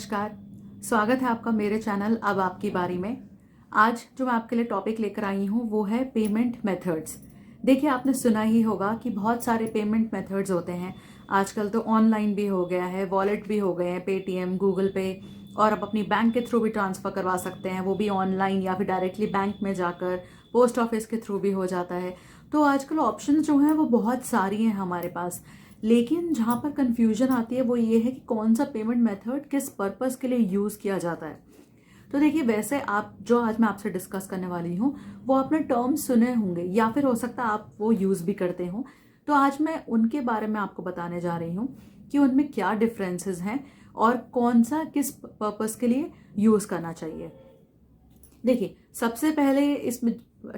नमस्कार। स्वागत है आपका मेरे चैनल अब आपकी बारी में। आज जो मैं आपके लिए टॉपिक लेकर आई हूँ वो है पेमेंट मेथड्स। देखिए, आपने सुना ही होगा कि बहुत सारे पेमेंट मेथड्स होते हैं। आजकल तो ऑनलाइन भी हो गया है, वॉलेट भी हो गए हैं, पेटीएम, गूगल पे, और आप अपनी बैंक के थ्रू भी ट्रांसफ़र करवा सकते हैं, वो भी ऑनलाइन या फिर डायरेक्टली बैंक में जाकर, पोस्ट ऑफिस के थ्रू भी हो जाता है। तो आजकल ऑप्शन जो हैं वो बहुत सारी हैं हमारे पास। लेकिन जहाँ पर कन्फ्यूजन आती है वो ये है कि कौन सा पेमेंट मेथड किस पर्पस के लिए यूज़ किया जाता है। तो देखिए, वैसे आप जो आज मैं आपसे डिस्कस करने वाली हूँ वो आपने टर्म्स सुने होंगे या फिर हो सकता है आप वो यूज़ भी करते हो। तो आज मैं उनके बारे में आपको बताने जा रही हूँ कि उनमें क्या डिफरेंसेस हैं और कौन सा किस पर्पस के लिए यूज़ करना चाहिए। देखिए, सबसे पहले इसमें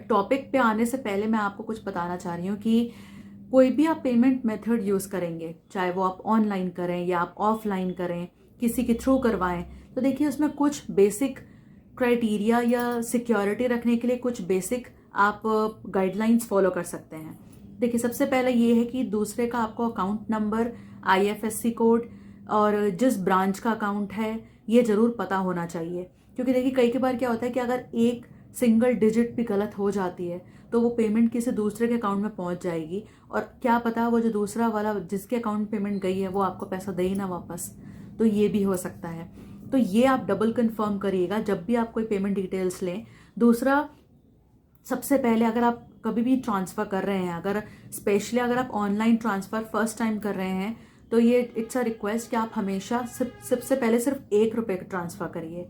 टॉपिक पे आने से पहले मैं आपको कुछ बताना चाह रही हूँ कि कोई भी आप पेमेंट मेथड यूज़ करेंगे, चाहे वो आप ऑनलाइन करें या आप ऑफलाइन करें, किसी के थ्रू करवाएं, तो देखिए उसमें कुछ बेसिक क्राइटेरिया या सिक्योरिटी रखने के लिए कुछ बेसिक आप गाइडलाइंस फॉलो कर सकते हैं। देखिए, सबसे पहले ये है कि दूसरे का आपको अकाउंट नंबर, आईएफएससी कोड और जिस ब्रांच का अकाउंट है ये ज़रूर पता होना चाहिए। क्योंकि देखिए, कई बार क्या होता है कि अगर एक सिंगल डिजिट भी गलत हो जाती है तो वो पेमेंट किसी दूसरे के अकाउंट में पहुंच जाएगी, और क्या पता वो जो दूसरा वाला जिसके अकाउंट पेमेंट गई है वो आपको पैसा दे ही ना वापस। तो ये भी हो सकता है। तो ये आप डबल कंफर्म करिएगा जब भी आप कोई पेमेंट डिटेल्स लें। दूसरा, सबसे पहले अगर आप कभी भी ट्रांसफ़र कर रहे हैं, अगर स्पेशली अगर आप ऑनलाइन ट्रांसफ़र फर्स्ट टाइम कर रहे हैं, तो ये इट्स अ रिक्वेस्ट कि आप हमेशा सबसे पहले सिर्फ ₹1 का ट्रांसफ़र करिए।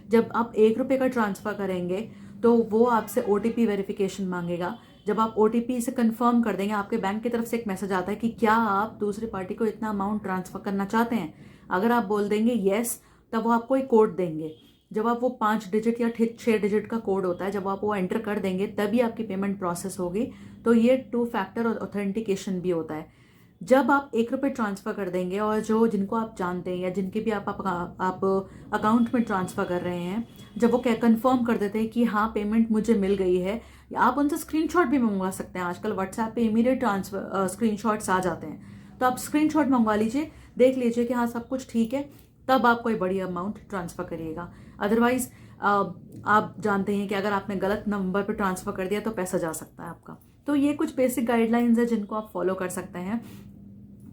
जब आप ₹1 का ट्रांसफ़र करेंगे तो वो आपसे ओटीपी वेरिफिकेशन मांगेगा। जब आप ओटीपी से कंफर्म कर देंगे, आपके बैंक की तरफ से एक मैसेज आता है कि क्या आप दूसरी पार्टी को इतना अमाउंट ट्रांसफ़र करना चाहते हैं। अगर आप बोल देंगे येस, तब वो आपको एक कोड देंगे। जब आप वो 5 डिजिट या 6 डिजिट का कोड होता है, जब आप वो एंटर कर देंगे तभी आपकी पेमेंट प्रोसेस होगी। तो ये 2 फैक्टर ऑथेंटिकेशन भी होता है। जब आप ₹1 ट्रांसफ़र कर देंगे और जो जिनको आप जानते हैं या जिनके भी आप अकाउंट में ट्रांसफ़र कर रहे हैं, जब वो क्या कंफर्म कर देते हैं कि हाँ पेमेंट मुझे मिल गई है, या आप उनसे स्क्रीनशॉट भी मंगवा सकते हैं। आजकल व्हाट्सएप पे इमीडिएट ट्रांसफ़र स्क्रीनशॉट्स आ जाते हैं, तो आप स्क्रीनशॉट मंगवा लीजिए, देख लीजिए कि हाँ सब कुछ ठीक है, तब आप कोई बड़ी अमाउंट ट्रांसफ़र करिएगा। अदरवाइज आप जानते हैं कि अगर आपने गलत नंबर पर ट्रांसफ़र कर दिया तो पैसा जा सकता है आपका। तो ये कुछ बेसिक गाइडलाइंस है जिनको आप फॉलो कर सकते हैं।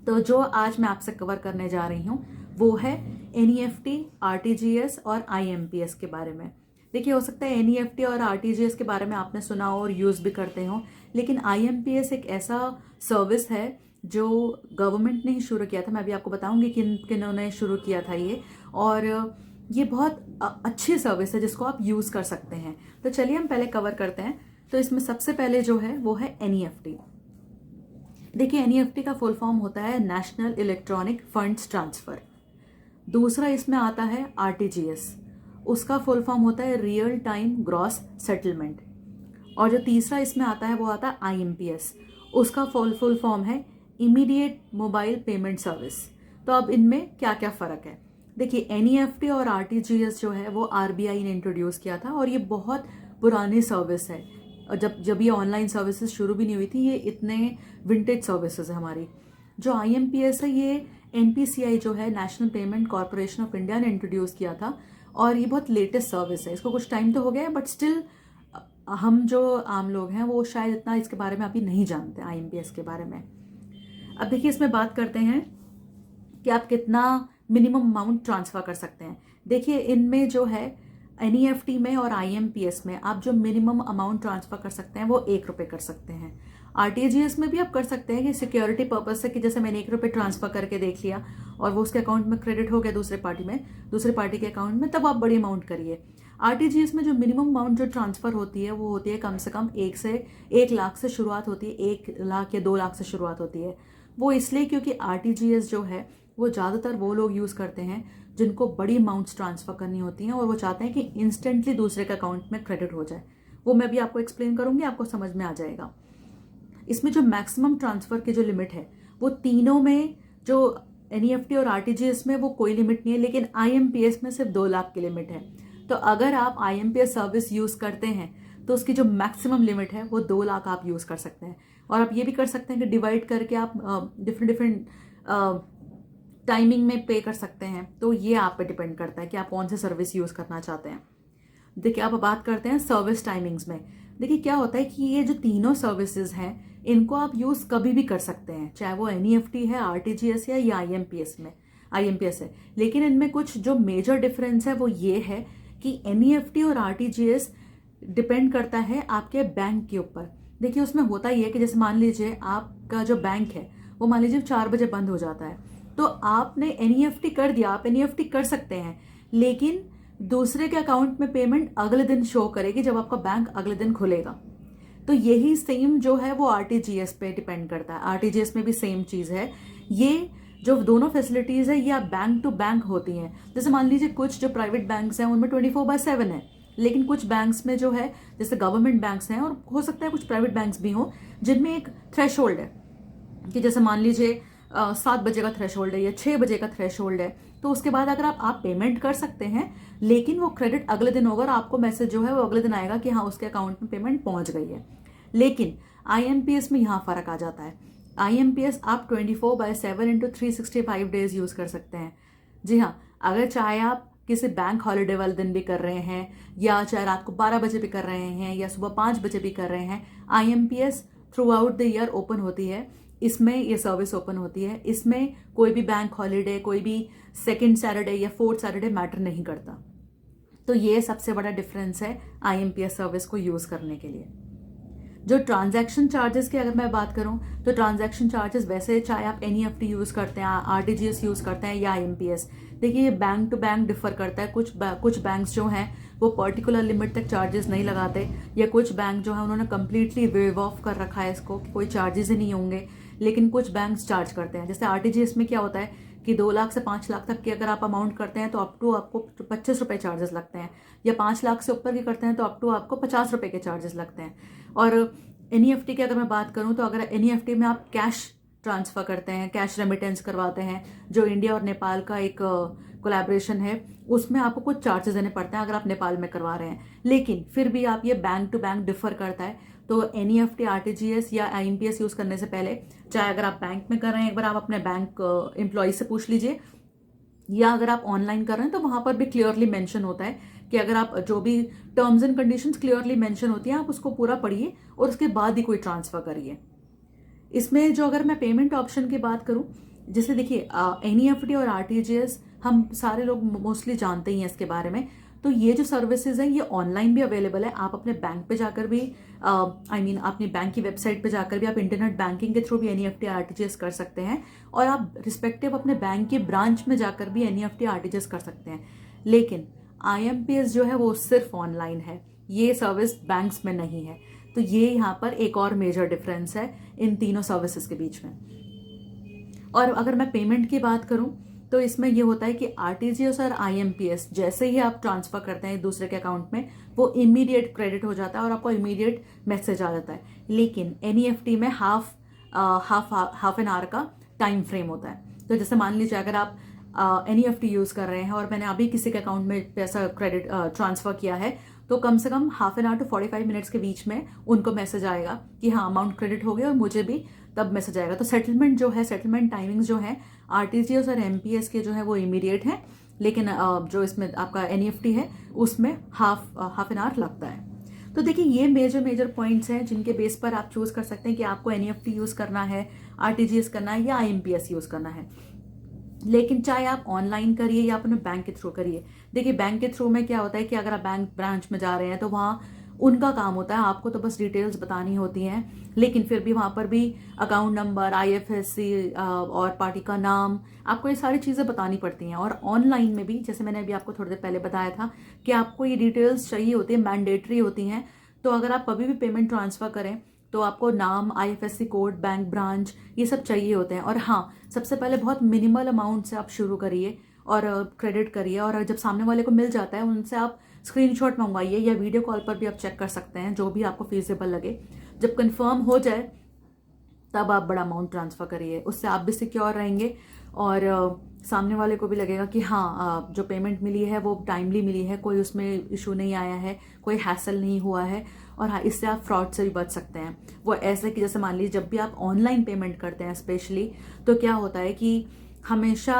तो जो आज मैं आपसे कवर करने जा रही हूँ वो है एनईएफटी, आरटीजीएस और आईएमपीएस के बारे में। देखिए, हो सकता है एनईएफटी और आरटीजीएस के बारे में आपने सुना हो और यूज़ भी करते हो, लेकिन आईएमपीएस एक ऐसा सर्विस है जो गवर्नमेंट ने ही शुरू किया था। मैं अभी आपको बताऊंगी किन किन्होंने शुरू किया था ये, और ये बहुत अच्छी सर्विस है जिसको आप यूज़ कर सकते हैं। तो चलिए हम पहले कवर करते हैं। तो इसमें सबसे पहले जो है वो है एनईएफटी। देखिए, एनईएफटी का फुल फॉर्म होता है नेशनल इलेक्ट्रॉनिक फंड्स ट्रांसफ़र। दूसरा इसमें आता है आरटीजीएस, उसका फुल फॉर्म होता है रियल टाइम ग्रॉस सेटलमेंट। और जो तीसरा इसमें आता है वो आता है आईएमपीएस, उसका फुल फॉर्म है इमीडिएट मोबाइल पेमेंट सर्विस। तो अब इनमें क्या क्या फ़र्क है। देखिए, एनईएफटी और आरटीजीएस जो है वो आरबीआई ने इंट्रोड्यूस किया था, और ये बहुत पुरानी सर्विस है। और जब ये ऑनलाइन सर्विसेज शुरू भी नहीं हुई थी, ये इतने विंटेज सर्विसेज है हमारी। जो आईएमपीएस है ये एनपीसीआई जो है, national payment corporation of India ने इंट्रोड्यूस किया था, और ये बहुत लेटेस्ट सर्विस है। इसको कुछ टाइम तो हो गया है, बट स्टिल हम जो आम लोग हैं वो शायद इतना इसके बारे में अभी नहीं जानते आईएमपीएस के बारे में। अब देखिए, इसमें बात करते हैं कि आप कितना मिनिमम अमाउंट ट्रांसफ़र कर सकते हैं। देखिए, इनमें जो है एनईएफटी में और आईएमपीएस में आप जो मिनिमम अमाउंट ट्रांसफ़र कर सकते हैं वो ₹1 कर सकते हैं। आरटीजीएस में भी आप कर सकते हैं कि सिक्योरिटी पर्पज से, कि जैसे मैंने ₹1 ट्रांसफ़र करके देख लिया और वो उसके अकाउंट में क्रेडिट हो गया दूसरे पार्टी के अकाउंट में, तब आप बड़ी अमाउंट करिए। आरटीजीएस में जो मिनिमम अमाउंट जो ट्रांसफ़र होती है वो होती है कम से कम 1 लाख से शुरुआत होती है, 1 लाख या 2 लाख से शुरुआत होती है। वो इसलिए क्योंकि आरटीजीएस जो है वो ज़्यादातर वो लोग यूज़ करते हैं जिनको बड़ी अमाउंट्स ट्रांसफ़र करनी होती हैं, और वो चाहते हैं कि इंस्टेंटली दूसरे के अकाउंट में क्रेडिट हो जाए। वो मैं भी आपको एक्सप्लेन करूँगी, आपको समझ में आ जाएगा। इसमें जो मैक्सिमम ट्रांसफ़र की जो लिमिट है वो तीनों में, जो एनईएफटी और आरटीजीएस में वो कोई लिमिट नहीं है, लेकिन आईएमपीएस में सिर्फ 2 लाख की लिमिट है। तो अगर आप आईएमपीएस सर्विस यूज़ करते हैं तो उसकी जो मैक्सिमम लिमिट है वो 2 लाख आप यूज़ कर सकते हैं। और आप ये भी कर सकते हैं कि डिवाइड करके आप डिफरेंट टाइमिंग में पे कर सकते हैं। तो ये आप पे डिपेंड करता है कि आप कौन सी सर्विस यूज़ करना चाहते हैं। देखिए, आप बात करते हैं सर्विस टाइमिंग्स में। देखिए क्या होता है कि ये जो तीनों सर्विसेज हैं इनको आप यूज़ कभी भी कर सकते हैं, चाहे वो एनईएफटी है, आरटीजीएस है या आईएमपीएस है। लेकिन इनमें कुछ जो मेजर डिफरेंस है वो ये है कि एनईएफटी और आरटीजीएस डिपेंड करता है आपके बैंक के ऊपर। देखिए उसमें होता ही है कि जैसे मान लीजिए आपका जो बैंक है वो मान लीजिए 4 बजे बंद हो जाता है, तो आपने एनईएफटी कर दिया, आप एनईएफटी कर सकते हैं, लेकिन दूसरे के अकाउंट में पेमेंट अगले दिन शो करेगी जब आपका बैंक अगले दिन खुलेगा। तो यही सेम जो है वो आरटीजीएस पे डिपेंड करता है। आरटीजीएस में भी सेम चीज है। ये जो दोनों फैसिलिटीज है ये आप बैंक टू बैंक होती हैं। जैसे मान लीजिए कुछ जो प्राइवेट बैंक्स हैं उनमें 24/7 है, लेकिन कुछ बैंक्स में जो है जैसे गवर्नमेंट बैंक्स हैं और हो सकता है कुछ प्राइवेट बैंक्स भी हों जिनमें एक थ्रेशोल्ड है कि जैसे मान लीजिए 7 बजे का थ्रेशोल्ड है या 6 बजे का थ्रेशोल्ड है, तो उसके बाद अगर आप पेमेंट कर सकते हैं, लेकिन वो क्रेडिट अगले दिन होगा और आपको मैसेज जो है वो अगले दिन आएगा कि हाँ उसके अकाउंट में पेमेंट पहुंच गई है। लेकिन आईएमपीएस में यहाँ फर्क आ जाता है। आईएमपीएस आप 24/7 इंटू 365 डेज यूज कर सकते हैं। जी हाँ, अगर चाहे आप किसी बैंक हॉलीडे वाले दिन भी कर रहे हैं या चाहे रात को 12 बजे भी कर रहे हैं या सुबह 5 बजे भी कर रहे हैं, IMPS through out the year open होती है। इसमें ये सर्विस ओपन होती है। इसमें कोई भी बैंक हॉलीडे, कोई भी सेकेंड सैटरडे या फोर्थ सैटरडे मैटर नहीं करता। तो ये सबसे बड़ा डिफरेंस है आईएमपीएस सर्विस को यूज करने के लिए। जो ट्रांजैक्शन चार्जेस की अगर मैं बात करूं तो ट्रांजैक्शन चार्जेस वैसे चाहे आप एनईएफटी यूज करते हैं, आरटीजीएस यूज करते हैं या आईएमपीएस, देखिए ये बैंक टू बैंक डिफर करता है। कुछ बैंक्स जो हैं वो पर्टिकुलर लिमिट तक चार्जेस नहीं लगाते, या कुछ बैंक जो है उन्होंने कंप्लीटली वेव ऑफ कर रखा है इसको कि कोई चार्जेस ही नहीं होंगे, लेकिन कुछ बैंक्स चार्ज करते हैं। जैसे आरटीजीएस में क्या होता है कि 2 लाख से 5 लाख तक की अगर आप अमाउंट करते हैं तो अप टू आपको 25 रुपए चार्जेस लगते हैं, या 5 लाख से ऊपर की करते हैं तो अप टू आपको 50 रुपए के चार्जेस लगते हैं। और एनईएफटी की अगर मैं बात करूं तो अगर एनईएफटी में आप कैश ट्रांसफर करते हैं, कैश रेमिटेंस करवाते हैं, जो इंडिया और नेपाल का एक कोलैबोरेशन है, उसमें आपको कुछ चार्जेस देने पड़ते हैं अगर आप नेपाल में करवा रहे हैं। लेकिन फिर भी आप ये बैंक टू बैंक डिफर करता है। तो एनईएफटी, आरटीजीएस या आईएमपीएस यूज करने से पहले, चाहे अगर आप बैंक में कर रहे हैं, एक बार आप अपने बैंक एम्प्लॉय से पूछ लीजिए, या अगर आप ऑनलाइन कर रहे हैं तो वहां पर भी क्लियरली मेंशन होता है कि अगर आप जो भी terms and conditions clearly mention होती हैं आप उसको पूरा पढ़िए और उसके बाद ही कोई ट्रांसफर करिए। इसमें जो अगर मैं पेमेंट ऑप्शन की बात करूं, जैसे देखिए एनईएफटी और आरटीजीएस हम सारे लोग मोस्टली जानते ही हैं इसके बारे में। तो ये जो सर्विसेज है ये ऑनलाइन भी अवेलेबल है। आप अपने बैंक पे जाकर भी अपनी बैंक की वेबसाइट पे जाकर भी आप इंटरनेट बैंकिंग के थ्रू भी एनईएफटी आरटीजीएस कर सकते हैं, और आप रिस्पेक्टिव अपने बैंक के ब्रांच में जाकर भी एनईएफटी आरटीजीएस कर सकते हैं। लेकिन आईएमपीएस जो है वो सिर्फ ऑनलाइन है, ये सर्विस बैंक्स में नहीं है। तो ये यहाँ पर एक और मेजर डिफरेंस है इन तीनों सर्विसेज के बीच में। और अगर मैं पेमेंट की बात करूं तो इसमें यह होता है कि आरटीजीएस और आईएमपीएस जैसे ही आप ट्रांसफर करते हैं दूसरे के अकाउंट में, वो इमीडिएट क्रेडिट हो जाता है और आपको इमीडिएट मैसेज आ जाता है। लेकिन एनईएफटी में हाफ एन आवर का टाइम फ्रेम होता है। तो जैसे मान लीजिए अगर आप एनईएफटी यूज कर रहे हैं और मैंने अभी किसी के अकाउंट में पैसा क्रेडिट ट्रांसफर किया है, तो कम से कम half an hour to 45 minutes के बीच में उनको मैसेज आएगा कि हाँ अमाउंट क्रेडिट हो गया, और मुझे भी तब मैसेज आएगा। तो सेटलमेंट जो है, सेटलमेंट टाइमिंग्स जो है आरटीजीएस और एमपीएस के जो है वो इमीडिएट है, लेकिन जो इसमें आपका एनईएफटी है उसमें हाफ एन आवर लगता है। तो देखिए ये मेजर पॉइंट्स हैं जिनके बेस पर आप चूज कर सकते हैं कि आपको एनईएफटी यूज करना है, आरटीजीएस करना है या आईएमपीएस यूज करना है। लेकिन चाहे आप ऑनलाइन करिए या अपने बैंक के थ्रू करिए। देखिए बैंक के थ्रू में क्या होता है कि अगर आप बैंक ब्रांच में जा रहे हैं तो वहाँ उनका काम होता है, आपको तो बस डिटेल्स बतानी होती हैं, लेकिन फिर भी वहाँ पर भी अकाउंट नंबर, आईएफएससी और पार्टी का नाम, आपको ये सारी चीज़ें बतानी पड़ती हैं। और ऑनलाइन में भी जैसे मैंने अभी आपको थोड़ी देर पहले बताया था कि आपको ये डिटेल्स चाहिए होती है, मैंडेटरी होती हैं। तो अगर आप कभी भी पेमेंट ट्रांसफ़र करें तो आपको नाम, आईएफएससी कोड, बैंक ब्रांच, ये सब चाहिए होते हैं। और हाँ, सबसे पहले बहुत मिनिमल अमाउंट से आप शुरू करिए और क्रेडिट करिए, और जब सामने वाले को मिल जाता है उनसे आप स्क्रीनशॉट मंगवाइए या वीडियो कॉल पर भी आप चेक कर सकते हैं, जो भी आपको फीजेबल लगे। जब कंफर्म हो जाए तब आप बड़ा अमाउंट ट्रांसफ़र करिए, उससे आप भी सिक्योर रहेंगे और सामने वाले को भी लगेगा कि हाँ जो पेमेंट मिली है वो टाइमली मिली है, कोई उसमें इशू नहीं आया है, कोई हैसल नहीं हुआ है। और हाँ, इससे आप फ्रॉड से भी बच सकते हैं। वो ऐसे कि जैसे मान लीजिए जब भी आप ऑनलाइन पेमेंट करते हैं स्पेशली, तो क्या होता है कि हमेशा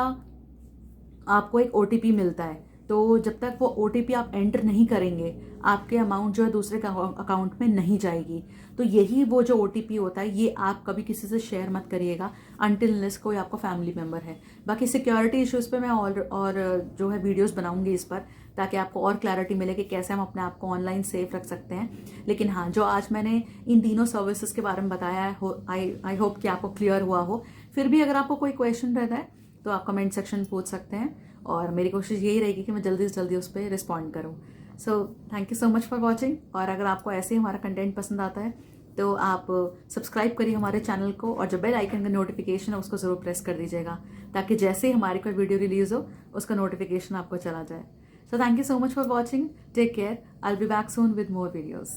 आपको एक OTP मिलता है, तो जब तक वो OTP आप एंटर नहीं करेंगे आपके अमाउंट जो है दूसरे अकाउंट में नहीं जाएगी। तो यही वो जो OTP होता है ये आप कभी किसी से शेयर मत करिएगा अनटिल अनलेस कोई आपका फैमिली मेम्बर है। बाकी सिक्योरिटी इश्यूज़ पे मैं और जो है वीडियोस बनाऊंगी इस पर, ताकि आपको और क्लैरिटी मिले कि कैसे हम अपने आप को ऑनलाइन सेफ रख सकते हैं। लेकिन हाँ, जो आज मैंने इन तीनों सर्विसेज के बारे में बताया है, आई होप कि आपको क्लियर हुआ हो। फिर भी अगर आपको कोई क्वेश्चन रहता है तो आप कमेंट सेक्शन में पूछ सकते हैं, और मेरी कोशिश यही रहेगी कि मैं जल्दी से जल्दी उस पर रिस्पॉन्ड करूँ। सो thank you so much for watching. और अगर आपको ऐसे ही हमारा कंटेंट पसंद आता है तो आप सब्सक्राइब करिए हमारे चैनल को, और जो बेल आइकन का नोटिफिकेशन है उसको ज़रूर प्रेस कर दीजिएगा, ताकि जैसे ही हमारी कोई वीडियो रिलीज हो उसका नोटिफिकेशन आपको चला जाए। So thank you so much for watching, take care, I will be back soon with more videos.